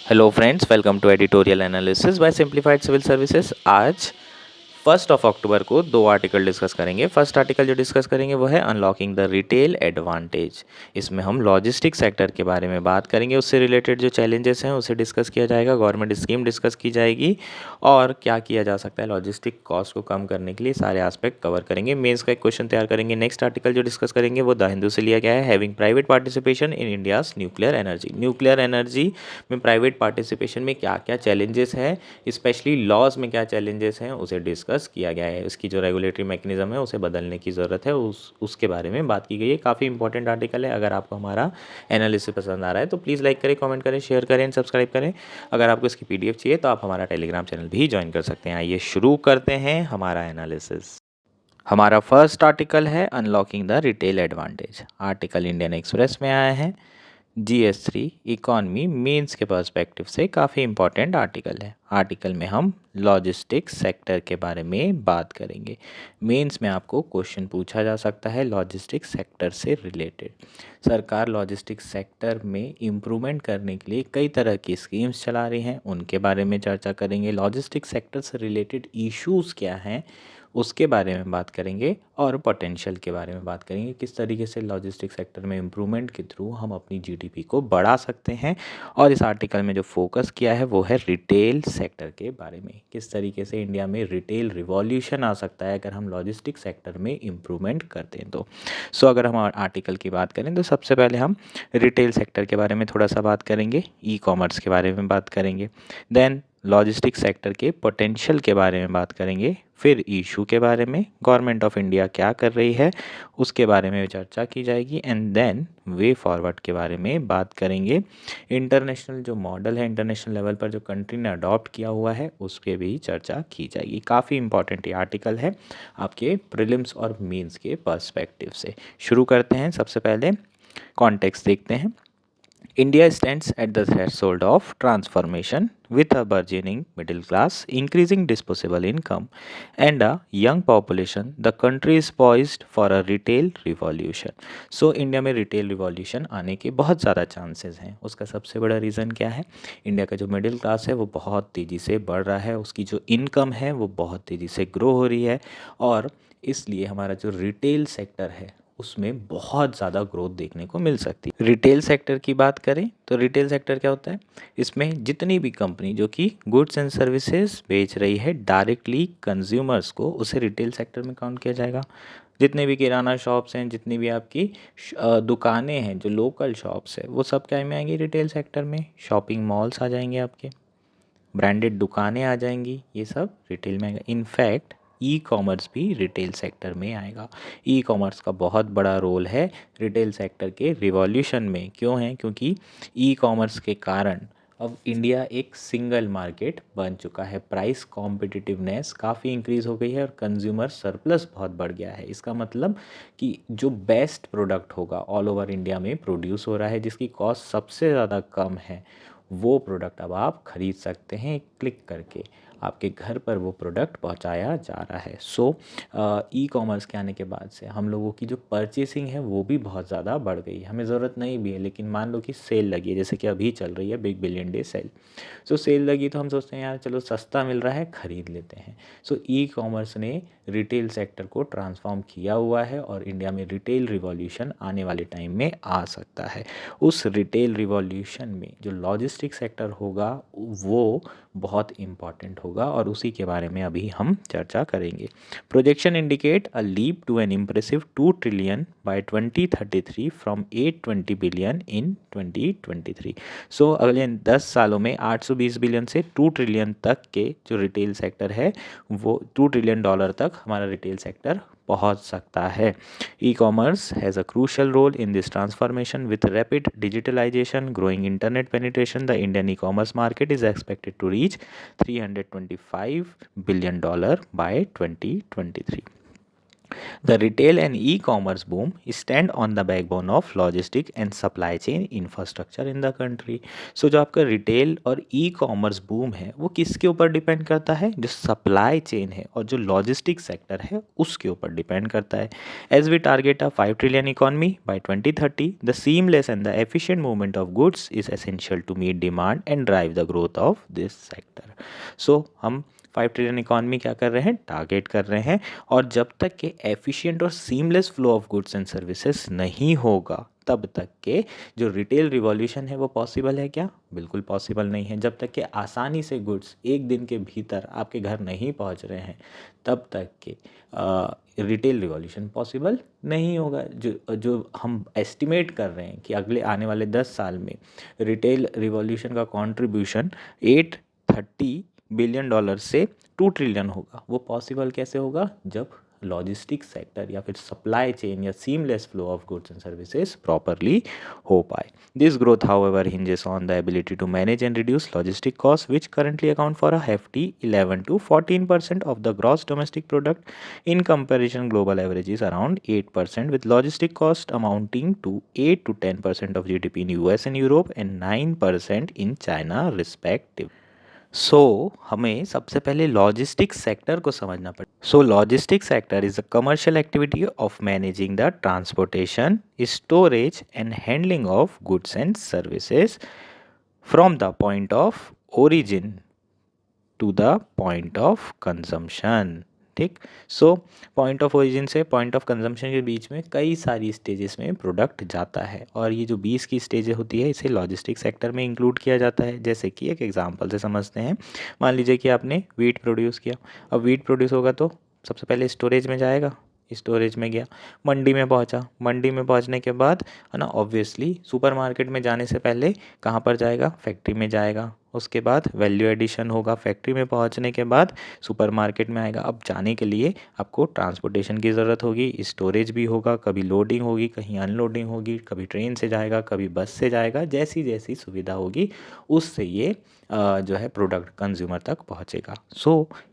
Hello friends, welcome to editorial analysis by simplified civil services. आज 1 अक्टूबर को दो आर्टिकल डिस्कस करेंगे। फर्स्ट आर्टिकल जो डिस्कस करेंगे वो है अनलॉकिंग द रिटेल एडवांटेज। इसमें हम लॉजिस्टिक सेक्टर के बारे में बात करेंगे, उससे रिलेटेड जो चैलेंजेस हैं उसे डिस्कस किया जाएगा, गवर्नमेंट स्कीम डिस्कस की जाएगी और क्या किया जा सकता है लॉजिस्टिक कॉस्ट को कम करने के लिए, सारे एस्पेक्ट कवर करेंगे। मेंस का एक क्वेश्चन तैयार करेंगे। नेक्स्ट आर्टिकल जो डिस्कस करेंगे वो द हिंदू से लिया गया है, having private participation in India's nuclear energy. Nuclear energy में प्राइवेट पार्टिसिपेशन में क्या क्या चैलेंजेस हैं, स्पेशली लॉज में क्या चैलेंजेस हैं, उसे डिस्कस किया गया है। इसकी जो रेगुलेटरी मैकेनिज्म है उसे बदलने की ज़रूरत है, उसके बारे में बात की गई है। काफ़ी इंपॉर्टेंट आर्टिकल है। अगर आपको हमारा एनालिसिस पसंद आ रहा है तो प्लीज़ लाइक करें, कमेंट करें, शेयर करें, सब्सक्राइब करें। अगर आपको इसकी पीडीएफ चाहिए तो आप हमारा टेलीग्राम चैनल भी ज्वाइन कर सकते हैं। आइए शुरू करते हैं हमारा एनालिसिस। हमारा फर्स्ट आर्टिकल है unlocking the retail advantage. Article Indian express में आया है। GS3 इकॉनमी मेंस के पर्सपेक्टिव से काफ़ी इंपॉर्टेंट आर्टिकल है। आर्टिकल में हम लॉजिस्टिक्स सेक्टर के बारे में बात करेंगे। मेंस में आपको क्वेश्चन पूछा जा सकता है लॉजिस्टिक्स सेक्टर से रिलेटेड। सरकार लॉजिस्टिक्स सेक्टर में इम्प्रूवमेंट करने के लिए कई तरह की स्कीम्स चला रही हैं, उनके बारे में चर्चा करेंगे। लॉजिस्टिक्स सेक्टर से रिलेटेड इश्यूज़ क्या हैं उसके बारे में बात करेंगे और पोटेंशियल के बारे में बात करेंगे। किस तरीके से लॉजिस्टिक्स सेक्टर में इम्प्रूवमेंट के थ्रू हम अपनी जीडीपी को बढ़ा सकते हैं। और इस आर्टिकल में जो फोकस किया है वो है रिटेल सेक्टर के बारे में। किस तरीके से इंडिया में रिटेल रिवॉल्यूशन आ सकता है अगर हम लॉजिस्टिक्स सेक्टर में इम्प्रूवमेंट करते हैं तो। अगर हम आर्टिकल की बात करें तो सबसे पहले हम रिटेल सेक्टर के बारे में थोड़ा सा बात करेंगे, ई कॉमर्स के बारे में बात करेंगे, देन लॉजिस्टिक सेक्टर के पोटेंशियल के बारे में बात करेंगे, फिर इशू के बारे में, गवर्नमेंट ऑफ इंडिया क्या कर रही है उसके बारे में चर्चा की जाएगी, एंड देन वे फॉरवर्ड के बारे में बात करेंगे। इंटरनेशनल जो मॉडल है, इंटरनेशनल लेवल पर जो कंट्री ने अडॉप्ट किया हुआ है उस पर भी चर्चा की जाएगी। काफ़ी इंपॉर्टेंट ये आर्टिकल है आपके प्रीलिम्स और मेंस के पर्सपेक्टिव से। शुरू करते हैं। सबसे पहले कॉन्टेक्स्ट देखते हैं। India stands at the threshold of transformation with a burgeoning middle class, increasing disposable income, and a young population. The country is poised for a retail revolution. India में रिटेल रिवॉल्यूशन आने के बहुत ज़्यादा chances हैं। उसका सबसे बड़ा reason क्या है? इंडिया का जो मिडिल क्लास है वो बहुत तेज़ी से बढ़ रहा है, उसकी जो इनकम है वो बहुत तेज़ी से ग्रो हो रही है और इसलिए हमारा जो रिटेल सेक्टर है उसमें बहुत ज़्यादा ग्रोथ देखने को मिल सकती है। रिटेल सेक्टर की बात करें तो रिटेल सेक्टर क्या होता है? इसमें जितनी भी कंपनी जो कि गुड्स एंड सर्विसेज बेच रही है डायरेक्टली कंज्यूमर्स को, उसे रिटेल सेक्टर में काउंट किया जाएगा। जितने भी किराना शॉप्स हैं, जितनी भी आपकी दुकानें हैं, जो लोकल शॉप्स है, वो सब क्या में आएंगी? रिटेल सेक्टर में। शॉपिंग मॉल्स आ जाएंगे, आपके ब्रांडेड दुकानें आ जाएंगी, ये सब रिटेल में आएगा। इनफैक्ट ई कॉमर्स भी रिटेल सेक्टर में आएगा। ई कॉमर्स का बहुत बड़ा रोल है रिटेल सेक्टर के रिवॉल्यूशन में। क्यों है? क्योंकि ई कॉमर्स के कारण अब इंडिया एक सिंगल मार्केट बन चुका है। प्राइस कॉम्पिटिटिवनेस काफ़ी इंक्रीज़ हो गई है और कंज्यूमर सरप्लस बहुत बढ़ गया है। इसका मतलब कि जो बेस्ट प्रोडक्ट होगा ऑल ओवर इंडिया में प्रोड्यूस हो रहा है, जिसकी कॉस्ट सबसे ज़्यादा कम है, वो प्रोडक्ट अब आप ख़रीद सकते हैं क्लिक करके। आपके घर पर वो प्रोडक्ट पहुंचाया जा रहा है। ई कॉमर्स के आने के बाद से हम लोगों की जो परचेसिंग है वो भी बहुत ज़्यादा बढ़ गई है। हमें ज़रूरत नहीं भी है, लेकिन मान लो कि सेल लगी है, जैसे कि अभी चल रही है big billion day sale. Sale लगी तो हम सोचते हैं यार चलो सस्ता मिल रहा है, ख़रीद लेते हैं। ई कॉमर्स ने रिटेल सेक्टर को ट्रांसफॉर्म किया हुआ है और इंडिया में रिटेल रिवॉल्यूशन आने वाले टाइम में आ सकता है। उस रिटेल रिवॉल्यूशन में जो लॉजिस्टिक सेक्टर होगा वो बहुत इम्पॉर्टेंट होगा और उसी के बारे में अभी हम चर्चा करेंगे। Projection indicate a leap to an impressive 2 trillion by 2033 from 820 billion in 2023। अगले 10 सालों में 820 बिलियन से 2 ट्रिलियन तक के जो रिटेल सेक्टर है वो $2 ट्रिलियन तक हमारा रिटेल सेक्टर पहुंच सकता है। E-commerce has a crucial role in this transformation. With rapid digitalization, growing internet penetration, the Indian e-commerce market is expected to reach $325 billion by 2023. The retail and e-commerce boom stand on the backbone of logistic and supply chain infrastructure in the country. So जो आपका retail और e-commerce boom है वो किसके ऊपर depend करता है? जो सप्लाई चेन है और जो लॉजिस्टिक सेक्टर है उसके ऊपर डिपेंड करता है. As we target a 5 trillion economy by 2030, the seamless and the efficient movement of goods is essential to meet demand and drive the growth of this sector. So हम 5 trillion economy क्या कर रहे हैं? Target कर रहे हैं. और जब तक के एफिशिएंट और seamless flow of goods and services नहीं होगा तब तक के जो रिटेल रिवॉल्यूशन है वो पॉसिबल है क्या? बिल्कुल पॉसिबल नहीं है. जब तक के आसानी से गुड्स एक दिन के भीतर आपके घर नहीं पहुंच रहे हैं तब तक के रिटेल रिवॉल्यूशन पॉसिबल नहीं होगा. जो जो हम एस्टिमेट कर रहे हैं कि अगले आने वाले 10 साल में रिटेल रिवॉल्यूशन का कंट्रीब्यूशन 830 बिलियन डॉलर से 2 ट्रिलियन होगा. वो पॉसिबल कैसे होगा? जब लॉजिस्टिक सेक्टर या फिर सप्लाई चेन या seamless flow of goods and services properly हो पाए. This growth however hinges on the ability to manage and reduce logistic costs, which currently account for a hefty 11 to 14% of the gross domestic product. In comparison, global average is around 8%, with logistic cost amounting to 8 to 10% of GDP in US and Europe and 9% in China respectively. हमें सबसे पहले logistic sector को समझना पड़ेगा. Logistic sector is a commercial activity of managing the transportation, storage and handling of goods and services from the point of origin to the point of consumption. ठीक. Point of origin से point of consumption के बीच में कई सारी stages में product जाता है और ये जो 20 की स्टेज होती है इसे लॉजिस्टिक सेक्टर में इंक्लूड किया जाता है. जैसे कि एक एग्जांपल से समझते हैं. मान लीजिए कि आपने वीट प्रोड्यूस किया. अब वीट प्रोड्यूस होगा तो सबसे पहले स्टोरेज में जाएगा. स्टोरेज में गया, मंडी में पहुंचा. मंडी में पहुंचने के बाद है ना, ऑब्वियसली सुपरमार्केट में जाने से पहले कहाँ पर जाएगा? फैक्ट्री में जाएगा. उसके बाद वैल्यू एडिशन होगा. फैक्ट्री में पहुंचने के बाद सुपरमार्केट में आएगा. अब जाने के लिए आपको ट्रांसपोर्टेशन की ज़रूरत होगी, स्टोरेज भी होगा. कभी लोडिंग होगी, कहीं अनलोडिंग होगी, कभी ट्रेन से जाएगा, कभी बस से जाएगा. जैसी जैसी सुविधा होगी उससे ये जो है प्रोडक्ट कंज्यूमर तक पहुंचेगा.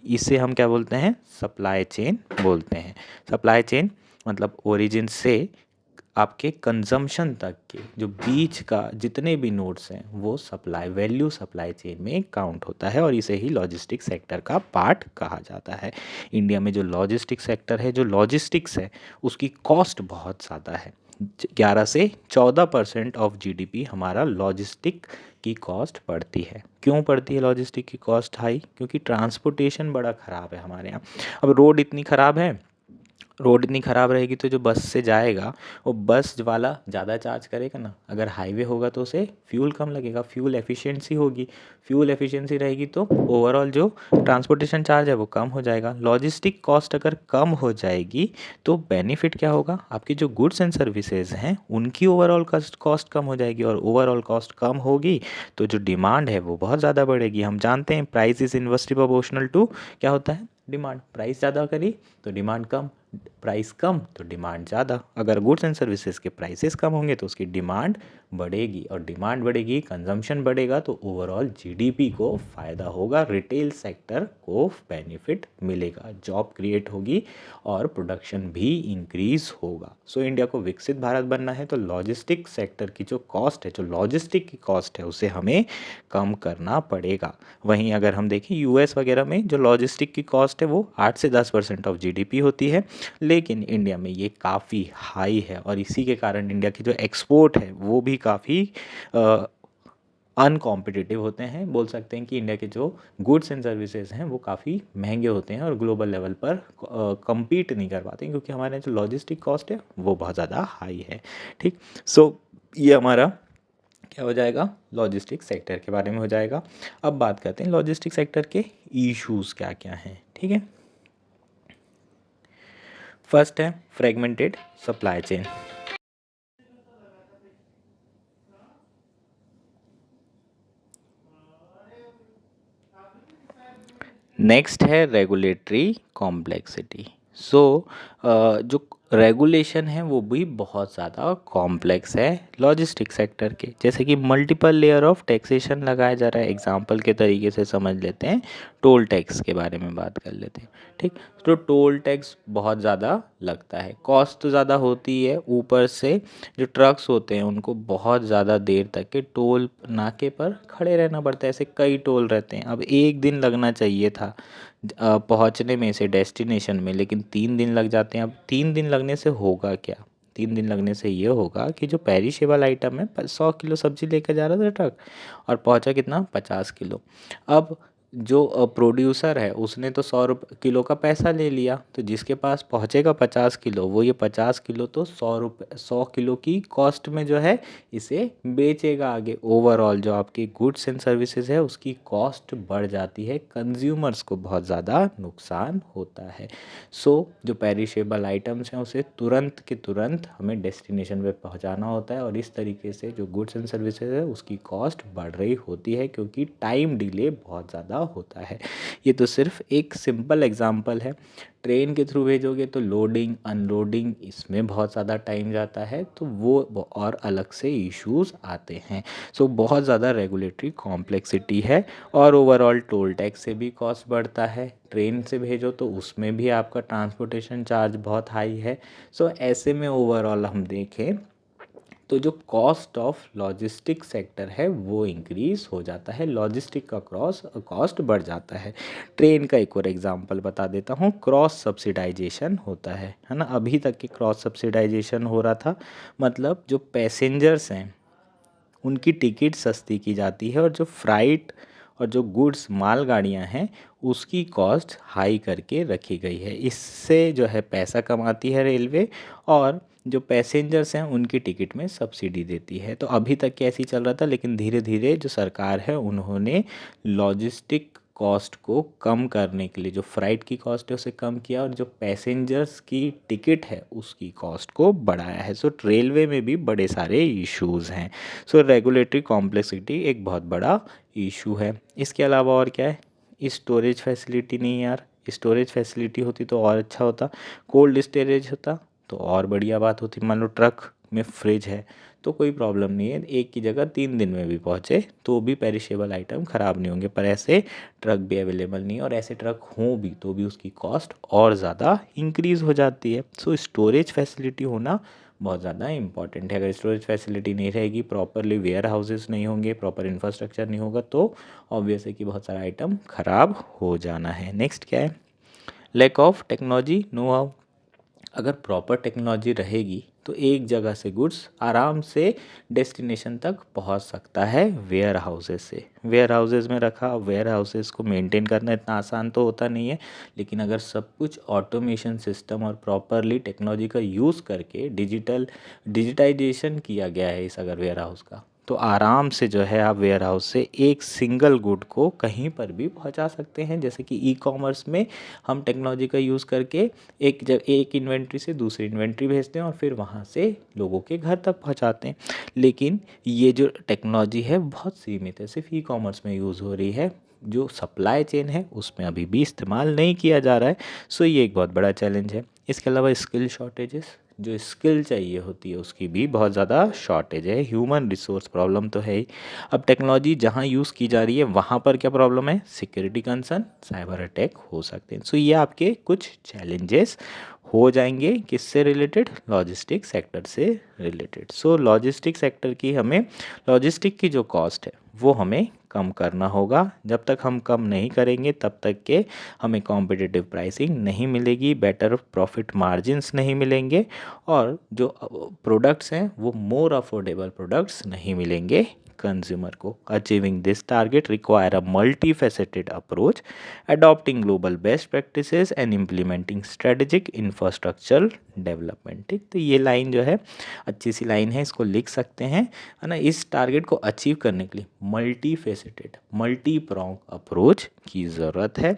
इसे हम क्या बोलते हैं? सप्लाई चेन बोलते हैं. सप्लाई चेन मतलब ओरिजिन से आपके कंजम्पशन तक के जो बीच का जितने भी नोड्स हैं वो सप्लाई वैल्यू सप्लाई चेन में काउंट होता है और इसे ही लॉजिस्टिक सेक्टर का पार्ट कहा जाता है. इंडिया में जो लॉजिस्टिक सेक्टर है, जो लॉजिस्टिक्स है, उसकी कॉस्ट बहुत ज़्यादा है. 11 से 14% ऑफ जीडीपी हमारा लॉजिस्टिक की कॉस्ट पड़ती है. क्यों पड़ती है लॉजिस्टिक की कॉस्ट हाई? क्योंकि ट्रांसपोर्टेशन बड़ा ख़राब है हमारे यहाँ. अब रोड इतनी ख़राब है, रोड इतनी ख़राब रहेगी तो जो बस से जाएगा वो बस वाला ज़्यादा चार्ज करेगा ना. अगर हाईवे होगा तो उसे फ्यूल कम लगेगा, फ्यूल एफिशिएंसी होगी. फ्यूल एफिशिएंसी रहेगी तो ओवरऑल जो ट्रांसपोर्टेशन चार्ज है वो कम हो जाएगा. लॉजिस्टिक कॉस्ट अगर कम हो जाएगी तो बेनिफिट क्या होगा? आपकी जो गुड्स एंड सर्विसेज हैं उनकी ओवरऑल कॉस्ट कम हो जाएगी और ओवरऑल कॉस्ट कम होगी तो जो डिमांड है वो बहुत ज़्यादा बढ़ेगी. हम जानते हैं price is inversely proportional to क्या होता है? डिमांड. प्राइस ज़्यादा करी तो डिमांड कम, प्राइस कम तो डिमांड ज़्यादा. अगर गुड्स एंड सर्विसेज के प्राइसेस कम होंगे तो उसकी डिमांड बढ़ेगी और डिमांड बढ़ेगी, कंजम्पशन बढ़ेगा तो ओवरऑल जीडीपी को फ़ायदा होगा, रिटेल सेक्टर को बेनिफिट मिलेगा, जॉब क्रिएट होगी और प्रोडक्शन भी इंक्रीज होगा. इंडिया को विकसित भारत बनना है तो लॉजिस्टिक सेक्टर की जो कॉस्ट है, जो लॉजिस्टिक की कॉस्ट है उसे हमें कम करना पड़ेगा. वहीं अगर हम देखें यूएस वगैरह में जो लॉजिस्टिक की कॉस्ट है वो 8 से 10% ऑफ जीडीपी होती है, लेकिन इंडिया में ये काफ़ी हाई है और इसी के कारण इंडिया की जो एक्सपोर्ट है वो भी काफ़ी अनकॉम्पिटिटिव होते हैं. बोल सकते हैं कि इंडिया के जो गुड्स एंड सर्विसेज हैं वो काफ़ी महंगे होते हैं और ग्लोबल लेवल पर कम्पीट नहीं कर पाते क्योंकि हमारे जो लॉजिस्टिक कॉस्ट है वो बहुत ज़्यादा हाई है. ठीक. ये हमारा क्या हो जाएगा? लॉजिस्टिक सेक्टर के बारे में हो जाएगा. अब बात करते हैं लॉजिस्टिक सेक्टर के इश्यूज़ क्या क्या हैं. ठीक है. फर्स्ट है फ्रेगमेंटेड सप्लाई चेन. नेक्स्ट है रेगुलेटरी कॉम्प्लेक्सिटी. जो रेगुलेशन है वो भी बहुत ज़्यादा कॉम्प्लेक्स है. लॉजिस्टिक सेक्टर के, जैसे कि मल्टीपल लेयर ऑफ टैक्सेशन लगाया जा रहा है। एग्जांपल के तरीके से समझ लेते हैं, टोल टैक्स के बारे में बात कर लेते हैं। ठीक, तो टोल टैक्स बहुत ज़्यादा लगता है, कॉस्ट तो ज़्यादा होती है, ऊपर से जो ट्रक्स होते हैं उनको बहुत ज़्यादा देर तक के टोल नाके पर खड़े रहना पड़ता है। ऐसे कई टोल रहते हैं। अब एक दिन लगना चाहिए था पहुंचने में से डेस्टिनेशन में, लेकिन 3 दिन लग जाते हैं। अब 3 दिन लगने से होगा क्या? 3 दिन लगने से ये होगा कि जो पेरिशेबल आइटम है, 100 किलो सब्जी लेकर जा रहा था ट्रक और पहुंचा कितना, 50 किलो। अब जो प्रोड्यूसर है उसने तो 100 किलो का पैसा ले लिया, तो जिसके पास पहुंचेगा 50 किलो, वो ये 50 किलो तो 100 किलो की कॉस्ट में जो है इसे बेचेगा आगे। ओवरऑल जो आपकी गुड्स एंड सर्विसेज है उसकी कॉस्ट बढ़ जाती है, कंज्यूमर्स को बहुत ज़्यादा नुकसान होता है। सो जो पेरिशेबल आइटम्स हैं उसे तुरंत के तुरंत हमें डेस्टिनेशन पे पहुंचाना होता है, और इस तरीके से जो गुड्स एंड सर्विसेज है उसकी कॉस्ट बढ़ रही होती है, क्योंकि टाइम डिले बहुत ज़्यादा होता है। ये तो सिर्फ एक सिंपल एग्जांपल है। ट्रेन के थ्रू भेजोगे तो लोडिंग अनलोडिंग इसमें बहुत ज़्यादा टाइम जाता है, तो वो और अलग से इश्यूज आते हैं। सो बहुत ज़्यादा रेगुलेटरी कॉम्प्लेक्सिटी है, और ओवरऑल टोल टैक्स से भी कॉस्ट बढ़ता है। ट्रेन से भेजो तो उसमें भी आपका ट्रांसपोर्टेशन चार्ज बहुत हाई है। सो ऐसे में ओवरऑल हम देखें तो जो कॉस्ट ऑफ लॉजिस्टिक सेक्टर है वो इंक्रीज़ हो जाता है, लॉजिस्टिक का कॉस्ट बढ़ जाता है। ट्रेन का एक और एग्जांपल बता देता हूँ, क्रॉस सब्सिडाइजेशन होता है ना। अभी तक के क्रॉस सब्सिडाइजेशन हो रहा था, मतलब जो पैसेंजर्स हैं उनकी टिकट सस्ती की जाती है, और जो फ्राइट और जो गुड्स मालगाड़ियाँ हैं उसकी कॉस्ट हाई करके रखी गई है। इससे जो है पैसा कमाती है रेलवे, और जो पैसेंजर्स हैं उनकी टिकट में सब्सिडी देती है। तो अभी तक कैसे ही चल रहा था, लेकिन धीरे धीरे जो सरकार है उन्होंने लॉजिस्टिक कॉस्ट को कम करने के लिए जो फ्राइट की कॉस्ट है उसे कम किया, और जो पैसेंजर्स की टिकट है उसकी कॉस्ट को बढ़ाया है। सो रेलवे में भी बड़े सारे इश्यूज़ हैं। सो रेगुलेटरी कॉम्प्लेक्सिटी एक बहुत बड़ा इशू है। इसके अलावा और क्या है, स्टोरेज फैसिलिटी नहीं है यार। स्टोरेज फैसिलिटी होती तो और अच्छा होता, कोल्ड स्टोरेज होता तो और बढ़िया बात होती। मान लो ट्रक में फ्रिज है तो कोई प्रॉब्लम नहीं है, एक की जगह 3 दिन में भी पहुँचे तो भी पेरिशेबल आइटम ख़राब नहीं होंगे। पर ऐसे ट्रक भी अवेलेबल नहीं है, और ऐसे ट्रक हों भी तो भी उसकी कॉस्ट और ज़्यादा इंक्रीज़ हो जाती है। सो स्टोरेज फैसिलिटी होना बहुत ज़्यादा इंपॉर्टेंट है। अगर स्टोरेज फैसिलिटी नहीं रहेगी, प्रॉपरली वेयर हाउसेस नहीं होंगे, प्रॉपर इंफ्रास्ट्रक्चर नहीं होगा, तो ऑब्वियस है कि बहुत सारा आइटम ख़राब हो जाना है। नेक्स्ट क्या है, lack of technology know how. अगर प्रॉपर टेक्नोलॉजी रहेगी तो एक जगह से गुड्स आराम से डेस्टिनेशन तक पहुंच सकता है वेयर हाउसेस से। वेयर हाउसेस में रखा, वेयर हाउसेस को मेंटेन करना इतना आसान तो होता नहीं है, लेकिन अगर सब कुछ ऑटोमेशन सिस्टम और प्रॉपरली टेक्नोलॉजी का यूज़ करके डिजिटाइजेशन किया गया है इस अगर वेयर हाउस का, तो आराम से जो है आप वेयर हाउस से एक सिंगल गुड को कहीं पर भी पहुंचा सकते हैं। जैसे कि ई कॉमर्स में हम टेक्नोलॉजी का यूज़ करके एक इन्वेंट्री से दूसरी इन्वेंट्री भेजते हैं और फिर वहाँ से लोगों के घर तक पहुँचाते हैं। लेकिन ये जो टेक्नोलॉजी है बहुत सीमित है, सिर्फ ई कॉमर्स में यूज़ हो रही है, जो सप्लाई चेन है उसमें अभी भी इस्तेमाल नहीं किया जा रहा है। सो ये एक बहुत बड़ा चैलेंज है। इसके अलावा स्किल शॉर्टेजेस, जो स्किल चाहिए होती है उसकी भी बहुत ज़्यादा शॉर्टेज है। ह्यूमन रिसोर्स प्रॉब्लम तो है ही। अब टेक्नोलॉजी जहाँ यूज़ की जा रही है वहाँ पर क्या प्रॉब्लम है, सिक्योरिटी कंसर्न, साइबर अटैक हो सकते हैं। सो ये आपके कुछ चैलेंजेस हो जाएंगे, किससे रिलेटेड, लॉजिस्टिक सेक्टर से रिलेटेड। सो लॉजिस्टिक सेक्टर की हमें, लॉजिस्टिक की जो कॉस्ट है वो हमें कम करना होगा। जब तक हम कम नहीं करेंगे तब तक के हमें कॉम्पिटिटिव प्राइसिंग नहीं मिलेगी, बेटर प्रॉफिट मार्जिन्स नहीं मिलेंगे, और जो प्रोडक्ट्स हैं वो मोर अफोर्डेबल प्रोडक्ट्स नहीं मिलेंगे कंज्यूमर को। Achieving this target require a multi faceted approach, adopting global best practices and implementing strategic infrastructure development. ठीक, तो ये लाइन जो है अच्छी सी लाइन है, इसको लिख सकते हैं, है ना। इस टारगेट को अचीव करने के लिए multi faceted, multi prong approach की ज़रूरत है।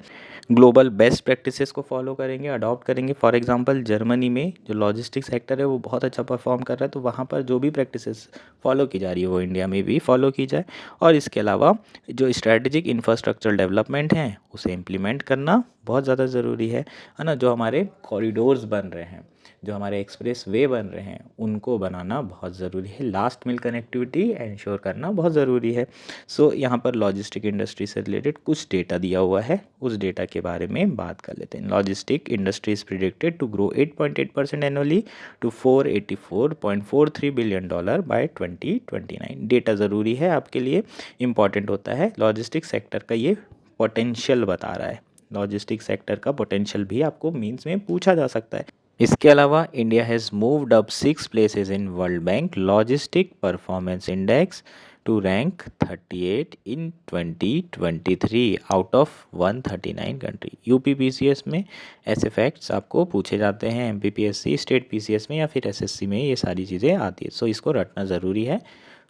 ग्लोबल बेस्ट प्रैक्टिसेस को फॉलो करेंगे, अडॉप्ट करेंगे। फॉर एग्जांपल जर्मनी में जो लॉजिस्टिक सेक्टर है वो बहुत अच्छा परफॉर्म कर रहा है, तो वहाँ पर जो भी प्रैक्टिसेस फॉलो की जा रही है वो इंडिया में भी फॉलो की जाए। और इसके अलावा जो स्ट्रेटेजिक इंफ्रास्ट्रक्चर डेवलपमेंट है उसे इम्प्लीमेंट करना बहुत ज़्यादा ज़रूरी है ना। जो हमारे कॉरिडोर्स बन रहे हैं, जो हमारे एक्सप्रेस वे बन रहे हैं, उनको बनाना बहुत ज़रूरी है। लास्ट मिल कनेक्टिविटी इंश्योर करना बहुत ज़रूरी है। सो यहाँ पर लॉजिस्टिक इंडस्ट्री से रिलेटेड कुछ डेटा दिया हुआ है, उस डेटा के बारे में बात कर लेते हैं। Logistic industry is predicted to grow 8.8% annually to $484.43 billion by 2029। Data ज़रूरी है, आपके लिए इम्पॉर्टेंट होता है। लॉजिस्टिक सेक्टर का ये पोटेंशियल बता रहा है। लॉजिस्टिक सेक्टर का पोटेंशियल भी आपको मीन्स में पूछा जा सकता है। इसके अलावा India has moved up 6 places in World Bank logistic performance index to rank 38 in 2023 out of 139 country. UPPCS में ऐसे फैक्ट्स आपको पूछे जाते हैं, एमपीपीएससी, स्टेट पीसीएस में या फिर एसएससी में ये सारी चीज़ें आती है। सो इसको रटना ज़रूरी है।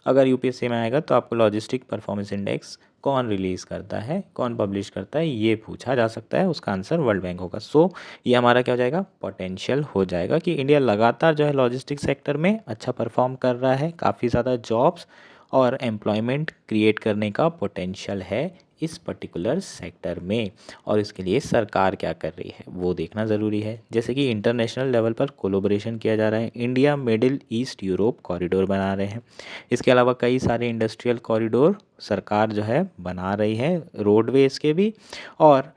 अगर यूपीएससी में आएगा तो आपको लॉजिस्टिक परफॉर्मेंस इंडेक्स कौन रिलीज़ करता है, कौन पब्लिश करता है, ये पूछा जा सकता है। उसका आंसर वर्ल्ड बैंक होगा। सो ये हमारा क्या हो जाएगा, पोटेंशियल हो जाएगा कि इंडिया लगातार जो है लॉजिस्टिक सेक्टर में अच्छा परफॉर्म कर रहा है। काफ़ी ज़्यादा जॉब्स और एम्प्लॉयमेंट क्रिएट करने का पोटेंशियल है इस पर्टिकुलर सेक्टर में। और इसके लिए सरकार क्या कर रही है वो देखना ज़रूरी है। जैसे कि इंटरनेशनल लेवल पर कोलोब्रेशन किया जा रहा है। India middle east Europe corridor बना रहे हैं। इसके अलावा कई सारे इंडस्ट्रियल कॉरिडोर सरकार जो है बना रही है, रोडवेज़ के भी और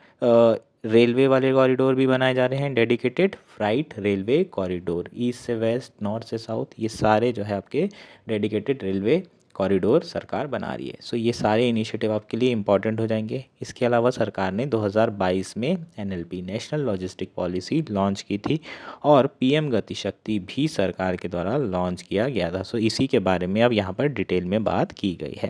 रेलवे वाले कॉरिडोर भी बनाए जा रहे हैं। Dedicated freight railway corridor, east से वेस्ट, नॉर्थ से साउथ, ये सारे जो है आपके डेडिकेटेड रेलवे कॉरिडोर सरकार बना रही है। सो ये सारे इनिशिएटिव आपके लिए इंपॉर्टेंट हो जाएंगे। इसके अलावा सरकार ने 2022 में NLP national logistic policy launch की थी और पीएम गति शक्ति भी सरकार के द्वारा लॉन्च किया गया था। सो इसी के बारे में अब यहाँ पर डिटेल में बात की गई है।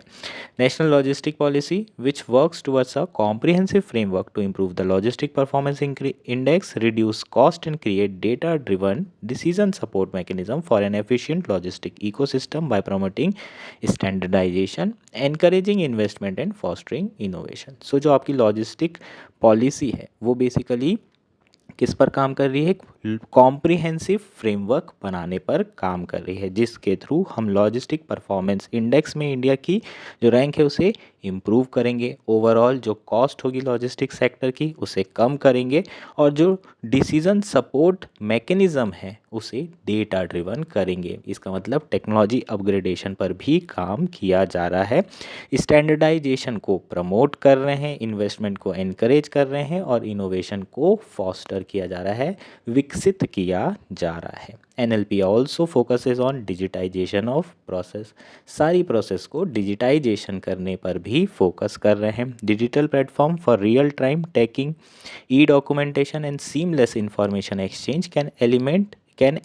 National Logistic Policy, which works towards a comprehensive framework to improve the logistic performance index, reduce cost, and create data-driven decision support mechanism for an efficient logistic ecosystem by promoting standardization, encouraging investment, and fostering innovation. So जो आपकी logistic policy है वो basically किस पर काम कर रही है, कॉम्प्रिहेंसिव फ्रेमवर्क बनाने पर काम कर रही है, जिसके थ्रू हम लॉजिस्टिक परफॉर्मेंस इंडेक्स में इंडिया की जो रैंक है उसे इम्प्रूव करेंगे। ओवरऑल जो कॉस्ट होगी लॉजिस्टिक सेक्टर की उसे कम करेंगे और जो डिसीजन सपोर्ट मैकेनिज़्म है उसे डेटा ड्रिवन करेंगे। इसका मतलब टेक्नोलॉजी अपग्रेडेशन पर भी काम किया जा रहा है। स्टैंडर्डाइजेशन को प्रमोट कर रहे हैं, इन्वेस्टमेंट को एनकरेज कर रहे हैं और इनोवेशन को फॉस्टर किया जा रहा है, विकसित किया जा रहा है। NLP also focuses on digitization of process, सारी प्रोसेस को डिजिटाइजेशन करने पर भी फोकस कर रहे हैं। Digital platform for real time tracking, e documentation and seamless information exchange can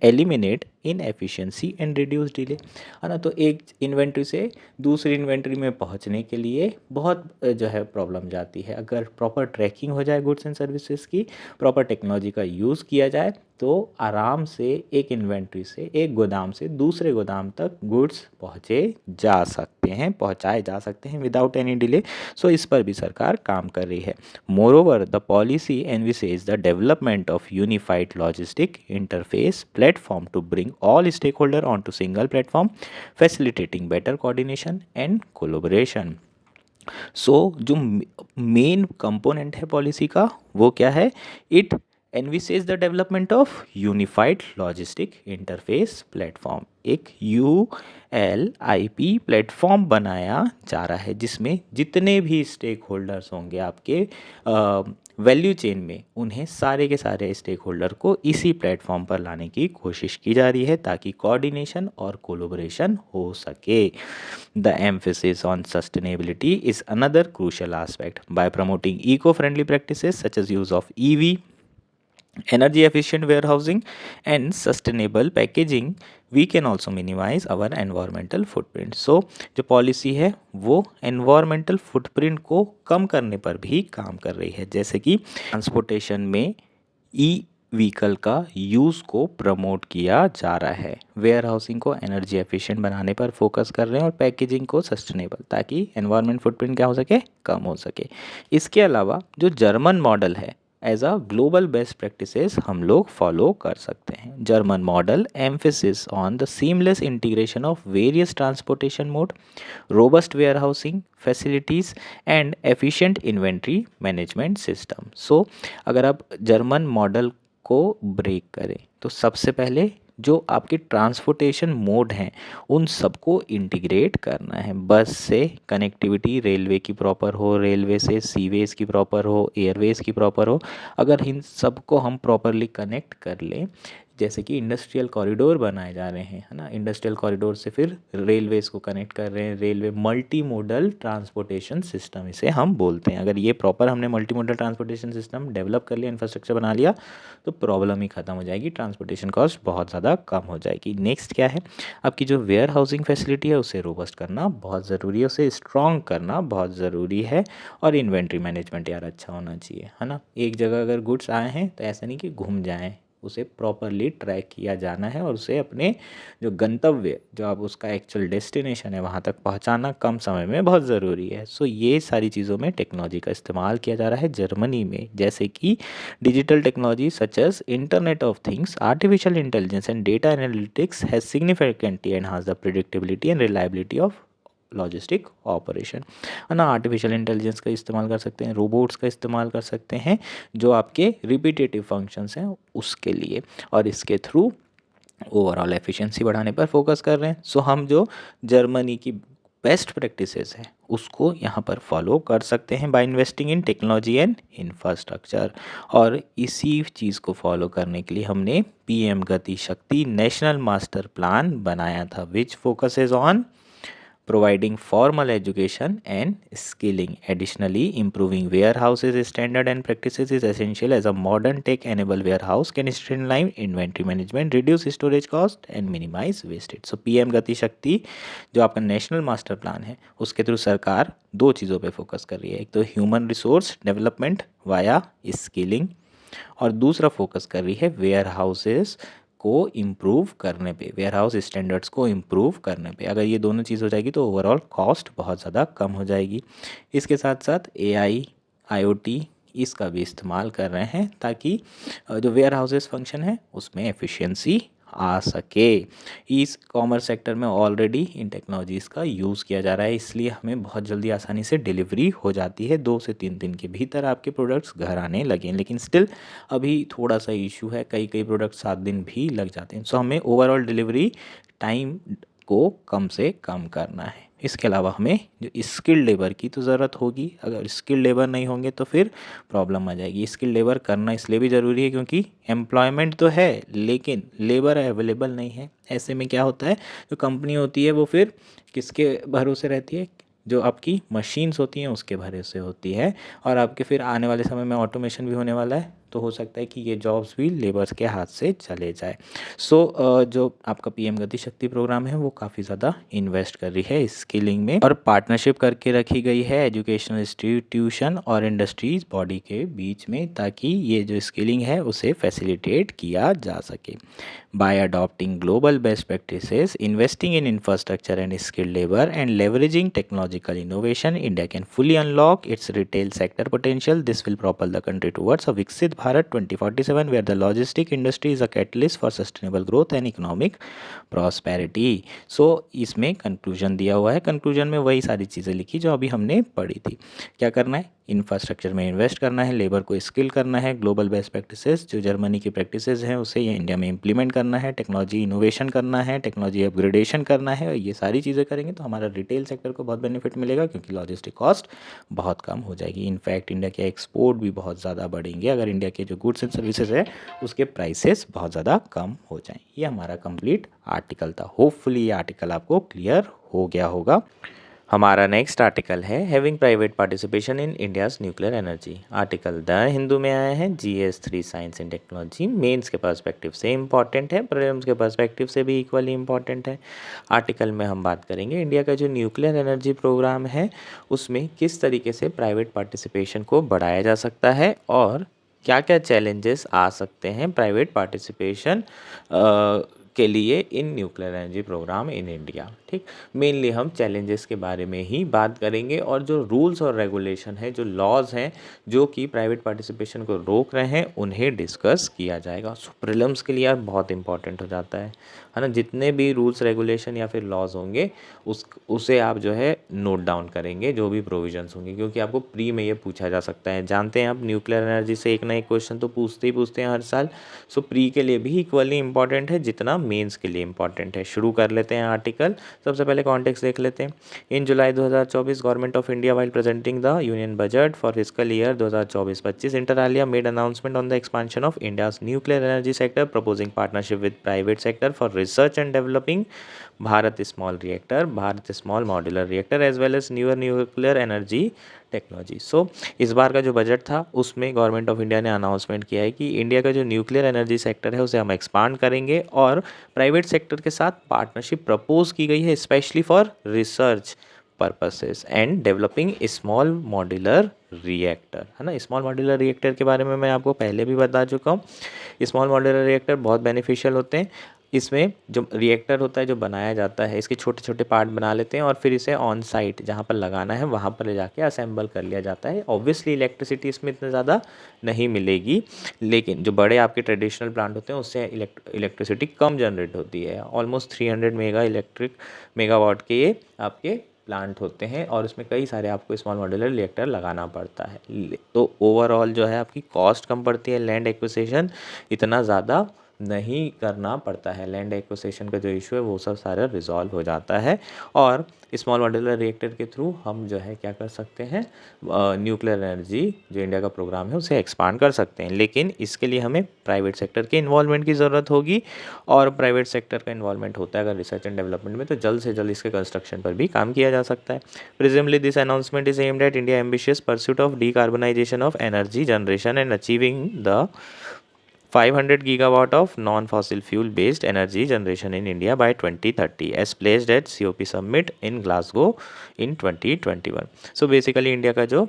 eliminate inefficiency and reduce delay, है ना। तो एक इन्वेंट्री से दूसरी इन्वेंट्री में पहुंचने के लिए बहुत जो है प्रॉब्लम जाती है। अगर प्रॉपर ट्रैकिंग हो जाए गुड्स एंड सर्विसेज की, प्रॉपर टेक्नोलॉजी का यूज़ किया जाए तो आराम से एक इन्वेंट्री से, एक गोदाम से दूसरे गोदाम तक गुड्स पहुंचाए जा सकते हैं विदाउट एनी डिले। सो इस पर भी सरकार काम कर रही है। Moreover the policy envisages the development of unified logistic interface platform to bring all stakeholder onto single platform, facilitating better coordination and collaboration. सो जो मेन कंपोनेंट है पॉलिसी का वो क्या है, it envisages the development of unified logistic interface platform. एक ULIP platform बनाया जा रहा है जिसमें जितने भी स्टेक होल्डर्स होंगे आपके वैल्यू चेन में, उन्हें सारे के सारे स्टेक होल्डर को इसी प्लेटफॉर्म पर लाने की कोशिश की जा रही है ताकि कोऑर्डिनेशन और कोलैबोरेशन हो सके। The emphasis on sustainability is another crucial aspect. By promoting eco friendly practices such as use of EV, energy efficient warehousing and sustainable packaging, we can also minimize our environmental footprint. So जो policy है वो environmental footprint को कम करने पर भी काम कर रही है। जैसे कि ट्रांसपोर्टेशन में ई व्हीकल का यूज़ को प्रमोट किया जा रहा है, वेयर हाउसिंग को एनर्जी एफिशिएंट बनाने पर फोकस कर रहे हैं और पैकेजिंग को सस्टेनेबल, ताकि एनवायरनमेंट फुटप्रिंट क्या हो सके, कम हो सके। इसके अलावा जो जर्मन मॉडल है as a global best practices हम लोग फॉलो कर सकते हैं। German model emphasis on the seamless integration of various transportation mode, robust warehousing facilities and efficient inventory management system. So अगर आप जर्मन मॉडल को break करें तो सबसे पहले जो आपके ट्रांसपोर्टेशन मोड हैं उन सबको इंटीग्रेट करना है। बस से कनेक्टिविटी रेलवे की प्रॉपर हो, रेलवे से सीवेज की प्रॉपर हो, एयरवेज की प्रॉपर हो। अगर इन सबको हम प्रॉपरली कनेक्ट कर लें, जैसे कि इंडस्ट्रियल कॉरिडोर बनाए जा रहे हैं, है ना, इंडस्ट्रियल कॉरिडोर से फिर रेलवेज को कनेक्ट कर रहे हैं, railway multi modal transportation system इसे हम बोलते हैं। अगर ये प्रॉपर हमने multi modal transportation system develop कर लिया, इंफ्रास्ट्रक्चर बना लिया, तो प्रॉब्लम ही ख़त्म हो जाएगी, ट्रांसपोर्टेशन कॉस्ट बहुत ज़्यादा कम हो जाएगी। नेक्स्ट क्या है, आपकी जो वेयर हाउसिंग फैसिलिटी है उसे रोबस्ट करना बहुत ज़रूरी है, उसे स्ट्रॉन्ग करना बहुत ज़रूरी है। और इन्वेंट्री मैनेजमेंट यार अच्छा होना चाहिए, है ना। एक जगह अगर गुड्स आए हैं तो ऐसा नहीं कि घूम जाएँ, उसे प्रॉपरली ट्रैक किया जाना है और उसे अपने जो गंतव्य, जो आप उसका एक्चुअल डेस्टिनेशन है, वहाँ तक पहुँचाना कम समय में बहुत ज़रूरी है। सो ये सारी चीज़ों में टेक्नोलॉजी का इस्तेमाल किया जा रहा है जर्मनी में, जैसे कि digital technology such as internet of things, artificial intelligence and data analytics has significantly enhance the predictability and reliability of logistic operation, है ना। आर्टिफिशियल इंटेलिजेंस का इस्तेमाल कर सकते हैं, रोबोट्स का इस्तेमाल कर सकते हैं जो आपके रिपीटेटिव फंक्शंस हैं उसके लिए, और इसके थ्रू ओवरऑल एफिशिएंसी बढ़ाने पर फोकस कर रहे हैं। सो हम जो जर्मनी की बेस्ट प्रैक्टिसेस है उसको यहाँ पर फॉलो कर सकते हैं by investing in technology and infrastructure. और इसी चीज़ को फॉलो करने के लिए हमने पीएम गति शक्ति नेशनल मास्टर प्लान बनाया था, which focuses on providing formal education and skilling. Additionally, improving warehouses standard and practices is essential as a modern tech-enabled warehouse can streamline inventory management, reduce storage cost and minimize wastage. So PM गति शक्ति जो आपका national master plan है उसके through सरकार दो चीज़ों पे फोकस कर रही है, एक तो human resource development via skilling, और दूसरा फोकस कर रही है वेयर हाउसेस को इम्प्रूव करने पे, वेयर हाउस स्टैंडर्ड्स को इम्प्रूव करने पे। अगर ये दोनों चीज़ हो जाएगी तो ओवरऑल कॉस्ट बहुत ज़्यादा कम हो जाएगी। इसके साथ साथ एआई आईओटी इसका भी इस्तेमाल कर रहे हैं ताकि जो वेयर हाउसेस फंक्शन है उसमें एफिशिएंसी आ सके। इस कॉमर्स सेक्टर में ऑलरेडी इन टेक्नोलॉजीज़ का यूज़ किया जा रहा है, इसलिए हमें बहुत जल्दी आसानी से डिलीवरी हो जाती है, 2 से 3 दिन के भीतर आपके प्रोडक्ट्स घर आने लगे। लेकिन स्टिल अभी थोड़ा सा इशू है, कई कई प्रोडक्ट 7 दिन भी लग जाते हैं। सो हमें ओवरऑल डिलीवरी टाइम को कम से कम करना है। इसके अलावा हमें जो स्किल्ड लेबर की तो ज़रूरत होगी, अगर स्किल्ड लेबर नहीं होंगे तो फिर प्रॉब्लम आ जाएगी। स्किल्ड लेबर करना इसलिए भी ज़रूरी है क्योंकि एम्प्लॉयमेंट तो है लेकिन लेबर अवेलेबल नहीं है। ऐसे में क्या होता है, जो कंपनी होती है वो फिर किसके भरोसे रहती है, जो आपकी मशीन्स होती हैं उसके भरोसे होती है। और आपके फिर आने वाले समय में ऑटोमेशन भी होने वाला है, तो हो सकता है कि ये जॉब्स भी लेबर्स के हाथ से चले जाए। सो जो आपका पीएम गति शक्ति प्रोग्राम है वो काफ़ी ज़्यादा इन्वेस्ट कर रही है स्किलिंग में, और पार्टनरशिप करके रखी गई है एजुकेशनल इंस्टीट्यूशन और इंडस्ट्रीज बॉडी के बीच में, ताकि ये जो स्किलिंग है उसे फैसिलिटेट किया जा सके। By adopting global best practices, investing in infrastructure and skilled labor, and leveraging technological innovation, India can fully unlock its retail sector potential. This will propel the country towards a Viksit Bharat 2047, where the logistic industry is a catalyst for sustainable growth and economic prosperity. So, इसमें conclusion दिया हुआ है, conclusion में वही सारी चीज़ें लिखी जो अभी हमने पढ़ी थी। क्या करना है, इंफ्रास्ट्रक्चर में इन्वेस्ट करना है, लेबर को स्किल करना है, ग्लोबल बेस्ट प्रैक्टिसेस जो जर्मनी की प्रैक्टिसेस हैं उसे ये इंडिया में इंप्लीमेंट करना है, टेक्नोलॉजी इनोवेशन करना है, टेक्नोलॉजी अपग्रेडेशन करना है। ये सारी चीज़ें करेंगे तो हमारा रिटेल सेक्टर को बहुत बेनिफिट मिलेगा क्योंकि लॉजिस्टिक कॉस्ट बहुत कम हो जाएगी। इनफैक्ट इंडिया के एक्सपोर्ट भी बहुत ज़्यादा बढ़ेंगे अगर इंडिया के जो गुड्स एंड सर्विसेज है उसके प्राइसेस बहुत ज़्यादा कम हो जाएँ। ये हमारा कंप्लीट आर्टिकल था। होपफुली ये आर्टिकल आपको क्लियर हो गया होगा। हमारा नेक्स्ट आर्टिकल है having private participation in India's nuclear energy. Article the Hindu में आया है, GS3 science and technology. Mains के पर्सपेक्टिव से इम्पॉर्टेंट है, प्रीलिम्स के पर्सपेक्टिव से भी इक्वली इम्पॉर्टेंट है। आर्टिकल में हम बात करेंगे इंडिया का जो न्यूक्लियर एनर्जी प्रोग्राम है उसमें किस तरीके से प्राइवेट पार्टिसिपेशन को बढ़ाया जा सकता है और क्या क्या चैलेंजेस आ सकते हैं प्राइवेट पार्टिसिपेशन के लिए in nuclear energy program in India. ठीक, मेनली हम चैलेंजेस के बारे में ही बात करेंगे और जो रूल्स और रेगुलेशन है, जो लॉज हैं जो कि प्राइवेट पार्टिसिपेशन को रोक रहे हैं, उन्हें डिस्कस किया जाएगा। सो प्रीलिम्स के लिए बहुत इंपॉर्टेंट हो जाता है ना। जितने भी रूल्स रेगुलेशन या फिर लॉज होंगे उसे आप जो है नोट डाउन करेंगे, जो भी प्रोविजंस होंगे, क्योंकि आपको प्री में ये पूछा जा सकता है। जानते हैं आप न्यूक्लियर एनर्जी से एक ना एक क्वेश्चन तो पूछते ही पूछते हैं हर साल। सो प्री के लिए भी इक्वली इंपॉर्टेंट है जितना मेंस के लिए इंपॉर्टेंट है। शुरू कर लेते हैं आर्टिकल। सबसे पहले कॉन्टेक्स्ट देख लेते हैं। In July 2024 government of India while presenting the union budget for fiscal year 2024-25 inter alia made announcement on the expansion of India's nuclear energy sector, proposing partnership with private sector for research and developing Bharat small reactor, Bharat small modular reactor as well as newer nuclear energy technology. So इस बार का जो budget था उसमें government of India ने announcement किया है कि इंडिया का जो न्यूक्लियर एनर्जी सेक्टर है उसे हम एक्सपांड करेंगे और प्राइवेट सेक्टर के साथ पार्टनरशिप प्रपोज की गई है specially for research purposes and developing small modular reactor, है ना। स्मॉल मॉड्यूलर रिएक्टर के बारे में मैं आपको पहले भी बता चुका हूँ। स्मॉल मॉड्यूलर रिएक्टर बहुत बेनिफिशियल होते हैं। इसमें जो रिएक्टर होता है जो बनाया जाता है, इसके छोटे छोटे पार्ट बना लेते हैं और फिर इसे ऑन साइट जहाँ पर लगाना है वहाँ पर ले जाके असेंबल कर लिया जाता है। ऑब्वियसली इलेक्ट्रिसिटी इसमें इतनी ज़्यादा नहीं मिलेगी, लेकिन जो बड़े आपके ट्रेडिशनल प्लांट होते हैं उससे इलेक्ट्रिसिटी कम जनरेट होती है। ऑलमोस्ट 300 मेगावाट के ये आपके प्लांट होते हैं और उसमें कई सारे आपको स्मॉल मॉड्यूलर रिएक्टर लगाना पड़ता है। तो ओवरऑल जो है आपकी कॉस्ट कम पड़ती है। लैंड एक्विजिशन इतना ज़्यादा नहीं करना पड़ता है। लैंड एक्विजिशन का जो इशू है वो सब सारा रिजॉल्व हो जाता है और स्मॉल मॉड्यूलर रिएक्टर के थ्रू हम जो है क्या कर सकते हैं, न्यूक्लियर एनर्जी जो इंडिया का प्रोग्राम है उसे एक्सपांड कर सकते हैं। लेकिन इसके लिए हमें प्राइवेट सेक्टर के इन्वॉल्वमेंट की ज़रूरत होगी और प्राइवेट सेक्टर का इन्वॉल्वमेंट होता है अगर रिसर्च एंड डेवलपमेंट में, तो जल्द से जल्द इसके कंस्ट्रक्शन पर भी काम किया जा सकता है। Presently this announcement is aimed at India ambitious pursuit of decarbonisation of energy generation and achieving the 500 gigawatt of non-fossil fuel based energy generation in India by 2030 as placed at COP summit in Glasgow in 2021। So basically India का जो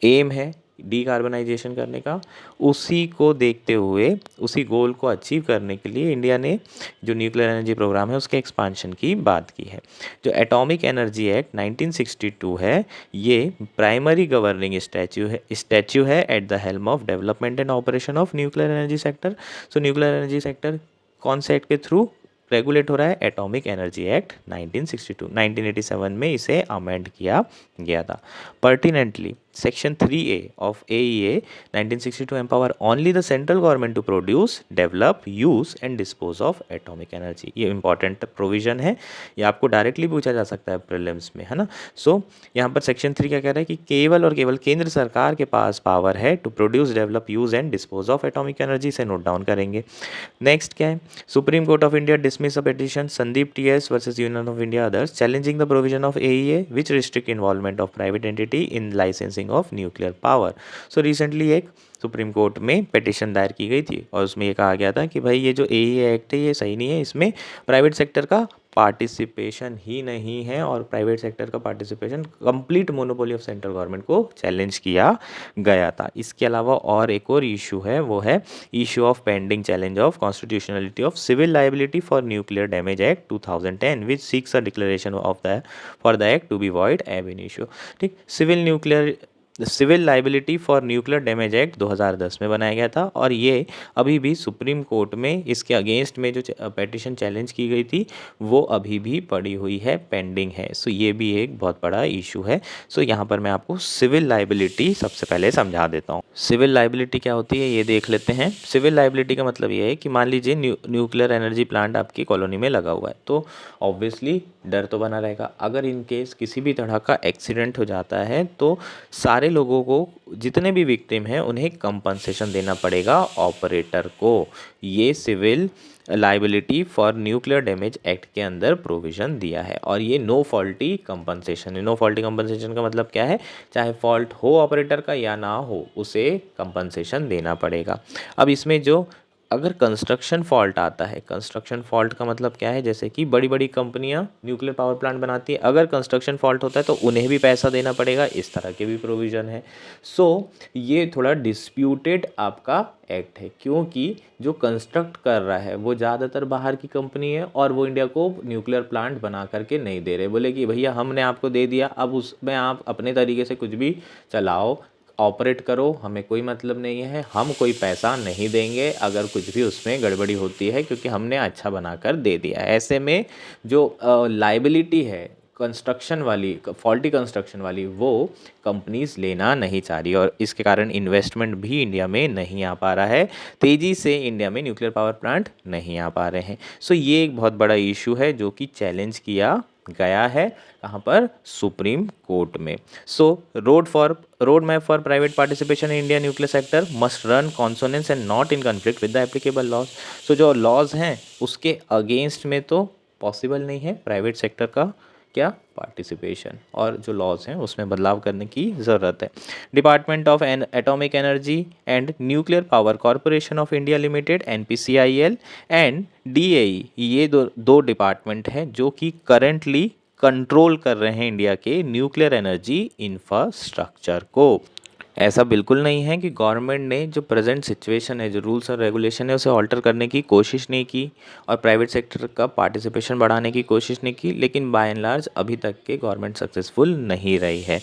M है decarbonisation करने का, उसी को देखते हुए उसी गोल को अचीव करने के लिए इंडिया ने जो न्यूक्लियर एनर्जी प्रोग्राम है उसके एक्सपांशन की बात की है। जो एटॉमिक एनर्जी एक्ट 1962 है ये प्राइमरी गवर्निंग स्टैच्यू है at the helm of development and operation of nuclear energy sector. So nuclear energy sector कौन से एक्ट के थ्रू रेगुलेट हो रहा है? Atomic energy act 1962। 1987 में इसे अमेंड किया गया था। Pertinently section 3A of AEA 1962 empower only the central government to produce, develop, use and dispose of atomic energy. ये इंपॉर्टेंट प्रोविजन है, ये आपको डायरेक्टली पूछा जा सकता है प्रीलिम्स में, है ना। सो यहाँ पर सेक्शन 3 क्या कह रहा है कि केवल और केवल केंद्र सरकार के पास पावर है to produce, develop, use and dispose of atomic energy. से नोट डाउन करेंगे। नेक्स्ट क्या है? Supreme Court of India dismiss a petition Sandeep TS versus Union of India others challenging the provision of AEA which restrict involvement of private entity in licensing of nuclear power। So recently एक supreme court में petition दायर की गई थी और उसमें ये कहा गया था कि भाई ये जो AEA एक्ट है ये सही नहीं है, इसमें प्राइवेट सेक्टर का पार्टिसिपेशन ही नहीं है और प्राइवेट सेक्टर का participation complete monopoly of central government को चैलेंज किया गया था। इसके अलावा और एक और इशू है, वो है issue of pending challenge of constitutionality of civil liability for nuclear damage act 2010 which seeks a declaration of the for the act to be void ab initio. ठीक, civil liability for nuclear damage act 2010 में बनाया गया था और ये अभी भी supreme court में इसके अगेंस्ट में जो पिटीशन चैलेंज की गई थी वो अभी भी पड़ी हुई है, पेंडिंग है। सो ये भी एक बहुत बड़ा इशू है। सो यहाँ पर मैं आपको सिविल लाइबिलिटी सबसे पहले समझा देता हूँ। सिविल लाइबिलिटी क्या होती है ये देख लेते हैं। सिविल लाइबिलिटी का मतलब ये है कि मान लीजिए न्यूक्लियर एनर्जी प्लांट आपकी कॉलोनी में लगा हुआ है, तो ऑब्वियसली डर तो बना रहेगा। अगर इन केस किसी भी तरह का एक्सीडेंट हो जाता है तो सारे लोगों को, जितने भी विक्टिम हैं, उन्हें कंपनसेशन देना पड़ेगा ऑपरेटर को। ये civil liability for nuclear damage act के अंदर प्रोविज़न दिया है और ये नो फॉल्टी कंपनसेशन है। नो फॉल्टी कंपनसेशन का मतलब क्या है? चाहे फॉल्ट हो ऑपरेटर का या ना हो, उसे कंपनसेशन देना पड़ेगा। अब इसमें जो अगर कंस्ट्रक्शन फॉल्ट आता है, कंस्ट्रक्शन फॉल्ट का मतलब क्या है, जैसे कि बड़ी बड़ी कंपनियां न्यूक्लियर पावर प्लांट बनाती है, अगर कंस्ट्रक्शन फॉल्ट होता है तो उन्हें भी पैसा देना पड़ेगा, इस तरह के भी प्रोविज़न है। सो ये थोड़ा डिस्प्यूटेड आपका एक्ट है, क्योंकि जो कंस्ट्रक्ट कर रहा है वो ज़्यादातर बाहर की कंपनी है और वो इंडिया को न्यूक्लियर प्लांट बना करके नहीं दे रहे। बोले कि भैया हमने आपको दे दिया, अब उसमें आप अपने तरीके से कुछ भी चलाओ, ऑपरेट करो, हमें कोई मतलब नहीं है, हम कोई पैसा नहीं देंगे अगर कुछ भी उसमें गड़बड़ी होती है, क्योंकि हमने अच्छा बनाकर दे दिया है। ऐसे में जो लाइबिलिटी है कंस्ट्रक्शन वाली, फॉल्टी कंस्ट्रक्शन वाली, वो कंपनीज लेना नहीं चाह रही और इसके कारण इन्वेस्टमेंट भी इंडिया में नहीं आ पा रहा है, तेज़ी से इंडिया में न्यूक्लियर पावर प्लांट नहीं आ पा रहे हैं। सो ये एक बहुत बड़ा इशू है जो कि चैलेंज किया गया है कहाँ पर, सुप्रीम कोर्ट में। So road map for private participation in India nuclear sector must run consonance and not in conflict with the applicable laws. So जो लॉज हैं उसके अगेंस्ट में तो पॉसिबल नहीं है प्राइवेट सेक्टर का क्या पार्टिसिपेशन, और जो लॉज हैं उसमें बदलाव करने की ज़रूरत है। Department of atomic energy and nuclear power corporation of India limited NPCIL and DAE, ये दो डिपार्टमेंट हैं जो कि करेंटली कंट्रोल कर रहे हैं इंडिया के न्यूक्लियर एनर्जी इंफ्रास्ट्रक्चर को। ऐसा बिल्कुल नहीं है कि गवर्नमेंट ने जो प्रेजेंट सिचुएशन है, जो रूल्स और रेगुलेशन है, उसे ऑल्टर करने की कोशिश नहीं की और प्राइवेट सेक्टर का पार्टिसिपेशन बढ़ाने की कोशिश नहीं की, लेकिन बाय एंड लार्ज अभी तक के गवर्नमेंट सक्सेसफुल नहीं रही है।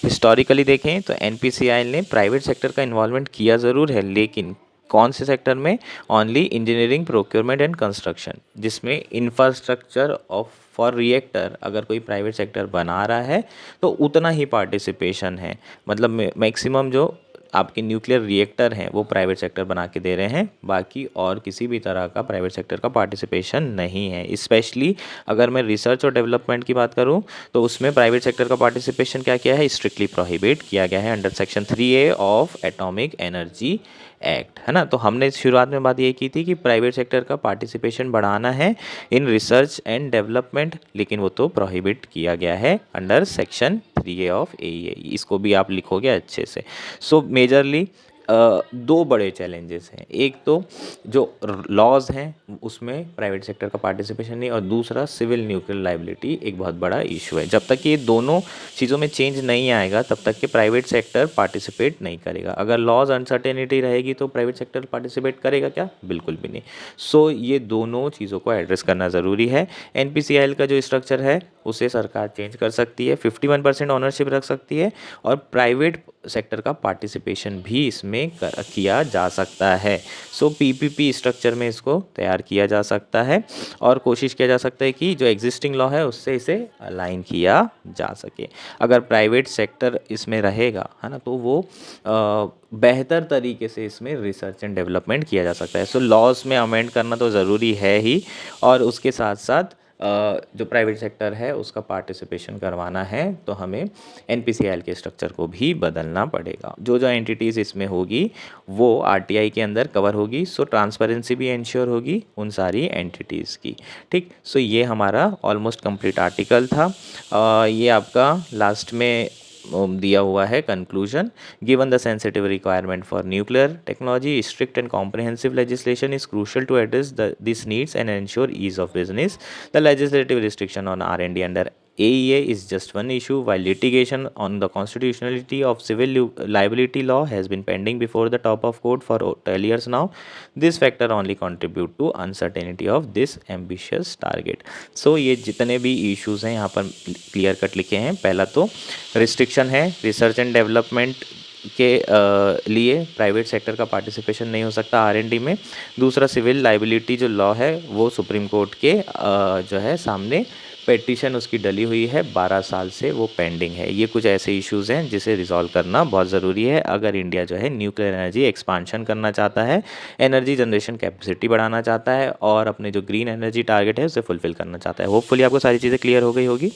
हिस्टोरिकली देखें तो NPCIL ने प्राइवेट सेक्टर का इन्वॉल्वमेंट किया ज़रूर है, लेकिन कौन से सेक्टर में, only engineering, procurement and construction, जिसमें इंफ्रास्ट्रक्चर ऑफ फॉर रिएक्टर अगर कोई प्राइवेट सेक्टर बना रहा है तो उतना ही पार्टिसिपेशन है। मतलब मैक्सिमम जो आपके न्यूक्लियर रिएक्टर हैं वो प्राइवेट सेक्टर बना के दे रहे हैं, बाकी और किसी भी तरह का प्राइवेट सेक्टर का पार्टिसिपेशन नहीं है। स्पेशली अगर मैं रिसर्च और डेवलपमेंट की बात करूं तो उसमें प्राइवेट सेक्टर का पार्टिसिपेशन क्या किया है, स्ट्रिक्टली प्रोहिबिट किया गया है under section 3A of atomic energy act, है ना। तो हमने शुरुआत में बात ये की थी कि प्राइवेट सेक्टर का पार्टिसिपेशन बढ़ाना है इन रिसर्च एंड डेवलपमेंट, लेकिन वो तो प्रोहिबिट किया गया है under section 3A of AEA। इसको भी आप लिखोगे अच्छे से। सो मेजरली दो बड़े चैलेंजेस हैं, एक तो जो लॉज हैं उसमें प्राइवेट सेक्टर का पार्टिसिपेशन नहीं, और दूसरा सिविल न्यूक्लियर लाइबिलिटी एक बहुत बड़ा इशू है। जब तक ये दोनों चीज़ों में चेंज नहीं आएगा तब तक के प्राइवेट सेक्टर पार्टिसिपेट नहीं करेगा। अगर लॉज अनसर्टेनिटी रहेगी तो प्राइवेट सेक्टर पार्टिसिपेट करेगा क्या, बिल्कुल भी नहीं। सो ये दोनों चीज़ों को एड्रेस करना ज़रूरी है। NPCIL का जो स्ट्रक्चर है उसे सरकार चेंज कर सकती है, 51% ऑनरशिप रख सकती है और प्राइवेट सेक्टर का पार्टिसिपेशन भी इसमें किया जा सकता है। सो PPP स्ट्रक्चर में इसको तैयार किया जा सकता है और कोशिश किया जा सकता है कि जो एग्जिस्टिंग लॉ है उससे इसे अलाइन किया जा सके। अगर प्राइवेट सेक्टर इसमें रहेगा, है ना, तो वो बेहतर तरीके से इसमें रिसर्च एंड डेवलपमेंट किया जा सकता है। सो लॉज में अमेंड करना तो ज़रूरी है ही, और उसके साथ साथ जो प्राइवेट सेक्टर है उसका पार्टिसिपेशन करवाना है तो हमें NPCIL के स्ट्रक्चर को भी बदलना पड़ेगा। जो जो एंटिटीज़ इसमें होगी वो RTI के अंदर कवर होगी, सो ट्रांसपेरेंसी भी इंश्योर होगी उन सारी एंटिटीज़ की। ठीक, सो ये हमारा ऑलमोस्ट कंप्लीट आर्टिकल था। ये आपका लास्ट में दिया हुआ है conclusion. Given the sensitive requirement for nuclear technology, strict and comprehensive legislation is crucial to address this needs and ensure ease of business. The legislative restriction on R&D under AEA is just one issue, while litigation on the constitutionality of civil liability law has been pending before the top of court for 12 years now. This factor only contribute to uncertainty of this ambitious target. So ये जितने भी issues हैं यहाँ पर clear cut लिखे हैं। पहला तो रिस्ट्रिक्शन है रिसर्च एंड डेवलपमेंट के लिए प्राइवेट सेक्टर का पार्टिसिपेशन नहीं हो सकता R&D में। दूसरा सिविल लाइबिलिटी जो लॉ है वो सुप्रीम कोर्ट के जो है सामने पेटिशन उसकी डली हुई है, 12 साल से वो पेंडिंग है। ये कुछ ऐसे इश्यूज़ हैं जिसे रिजॉल्व करना बहुत ज़रूरी है अगर इंडिया जो है न्यूक्लियर एनर्जी एक्सपांशन करना चाहता है, एनर्जी जनरेशन कैपेसिटी बढ़ाना चाहता है और अपने जो ग्रीन एनर्जी टारगेट है उसे फुलफिल करना चाहता है। होपफुली आपको सारी चीज़ें क्लियर हो गई होगी।